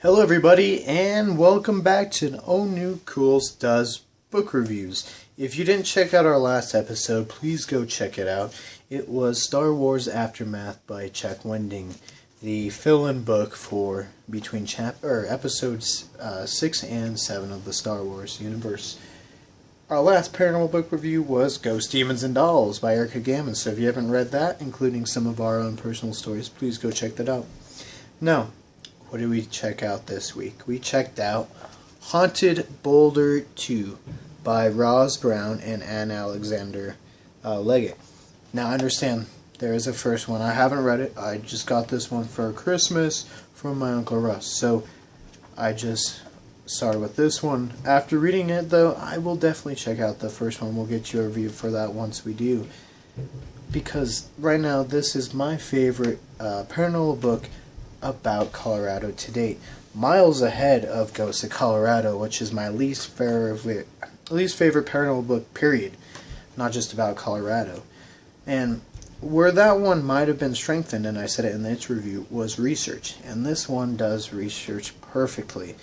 Hello everybody, and welcome back to an all new Culz Does Book Reviews. If you didn't check out our last episode, please go check it out. It was Star Wars Aftermath by Chuck Winding, the fill-in book for between episodes 6 and 7 of the Star Wars universe. Our last paranormal book review was Ghosts, Demons, and Dolls by Erica Gammon, so if you haven't read that, including some of our own personal stories, please go check that out. Now, what did we check out this week? We checked out Haunted Boulder 2 by Roz Brown and Anne Alexander Leggett. Now, I understand there is a first one. I haven't read it. I just got this one for Christmas from my Uncle Russ. So, I just started with this one. After reading it, though, I will definitely check out the first one. We'll get you a review for that once we do. Because right now, this is my favorite paranormal book about Colorado to date, miles ahead of Ghosts of Colorado, which is my least favorite paranormal book, period, not just about Colorado. And where that one might have been strengthened, and I said it in its review, was research, and this one does research perfectly.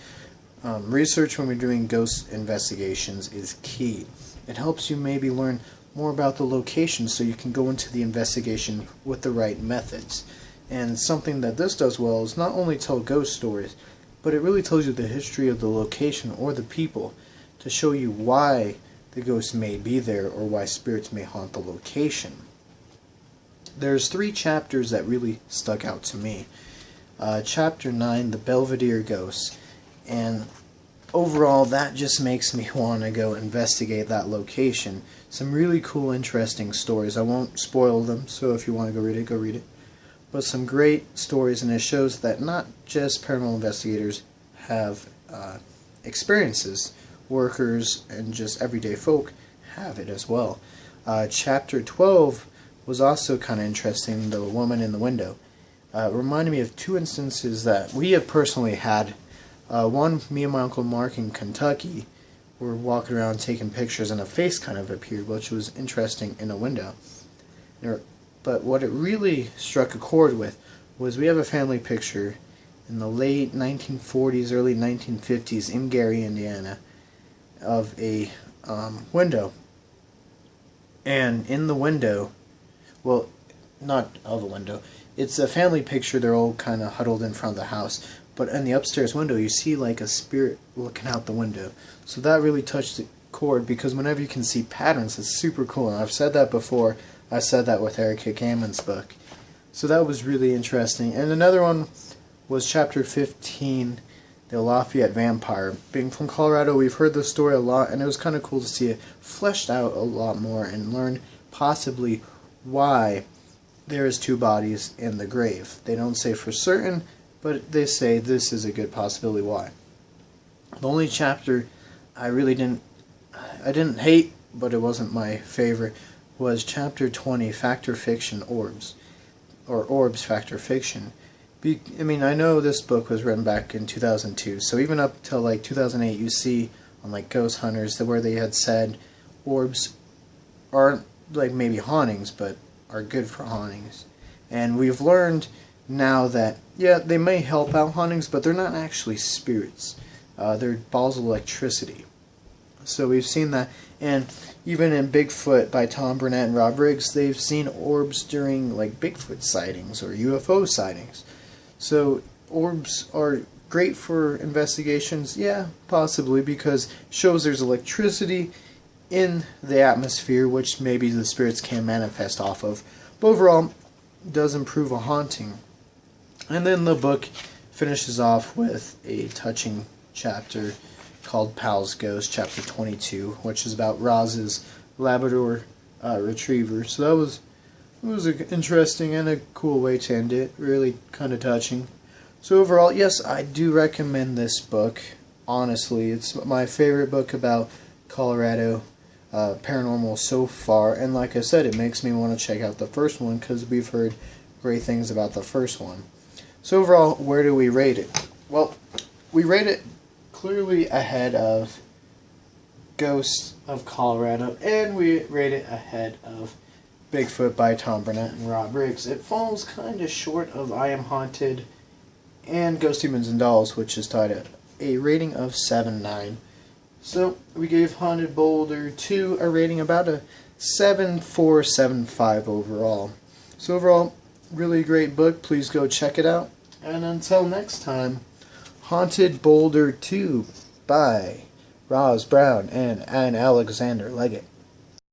Research when we're doing ghost investigations is key. It helps you maybe learn more about the location so you can go into the investigation with the right methods. And something that this does well is not only tell ghost stories, but it really tells you the history of the location or the people to show you why the ghosts may be there or why spirits may haunt the location. There's 3 chapters that really stuck out to me. Chapter 9, The Belvedere Ghosts. And overall, that just makes me want to go investigate that location. Some really cool, interesting stories. I won't spoil them, so if you want to go read it, go read it. But some great stories, and it shows that not just paranormal investigators have experiences. Workers and just everyday folk have it as well. Chapter 12 was also kind of interesting, The Woman in the Window. It reminded me of 2 instances that we have personally had. One, me and my Uncle Mark in Kentucky were walking around taking pictures, and a face kind of appeared, which was interesting in a window. But what it really struck a chord with was we have a family picture in the late 1940s, early 1950s in Gary, Indiana, of a window. And in the window, well, not of a window, it's a family picture. They're all kind of huddled in front of the house. But in the upstairs window, you see like a spirit looking out the window. So that really touched the chord, because whenever you can see patterns, it's super cool. And I've said that before. I said that with Erica Gammon's book. So that was really interesting. And another one was Chapter 15, The Lafayette Vampire. Being from Colorado, we've heard the story a lot, and it was kind of cool to see it fleshed out a lot more and learn possibly why there is 2 bodies in the grave. They don't say for certain, but they say this is a good possibility why. The only chapter I didn't hate, but it wasn't my favorite, was Chapter 20, Fact or Fiction, Orbs, or Orbs, Fact or Fiction. I mean, I know this book was written back in 2002, so even up till like 2008, you see on like Ghost Hunters where they had said orbs aren't like maybe hauntings, but are good for hauntings. And we've learned now that, yeah, they may help out hauntings, but they're not actually spirits. They're balls of electricity. So we've seen that, and even in Bigfoot by Tom Burnett and Rob Riggs, they've seen orbs during like Bigfoot sightings or UFO sightings. So orbs are great for investigations, yeah, possibly, because it shows there's electricity in the atmosphere, which maybe the spirits can manifest off of. But overall, it does improve a haunting. And then the book finishes off with a touching chapter called Pal's Ghost, Chapter 22, which is about Roz's Labrador Retriever. So it was an interesting and a cool way to end it. Really kind of touching. So overall, yes, I do recommend this book. Honestly, it's my favorite book about Colorado paranormal so far. And like I said, it makes me want to check out the first one because we've heard great things about the first one. So overall, where do we rate it? Well, we rate it clearly ahead of Ghosts of Colorado, and we rate it ahead of Bigfoot by Tom Burnett and Rob Riggs. It falls kind of short of I Am Haunted and Ghost Demons and Dolls, which is tied at a rating of 7.9. So we gave Haunted Boulder 2 a rating about a 7.475 overall. So overall, really great book. Please go check it out. And until next time, Haunted Boulder 2 by Roz Brown and Alexander Leggett.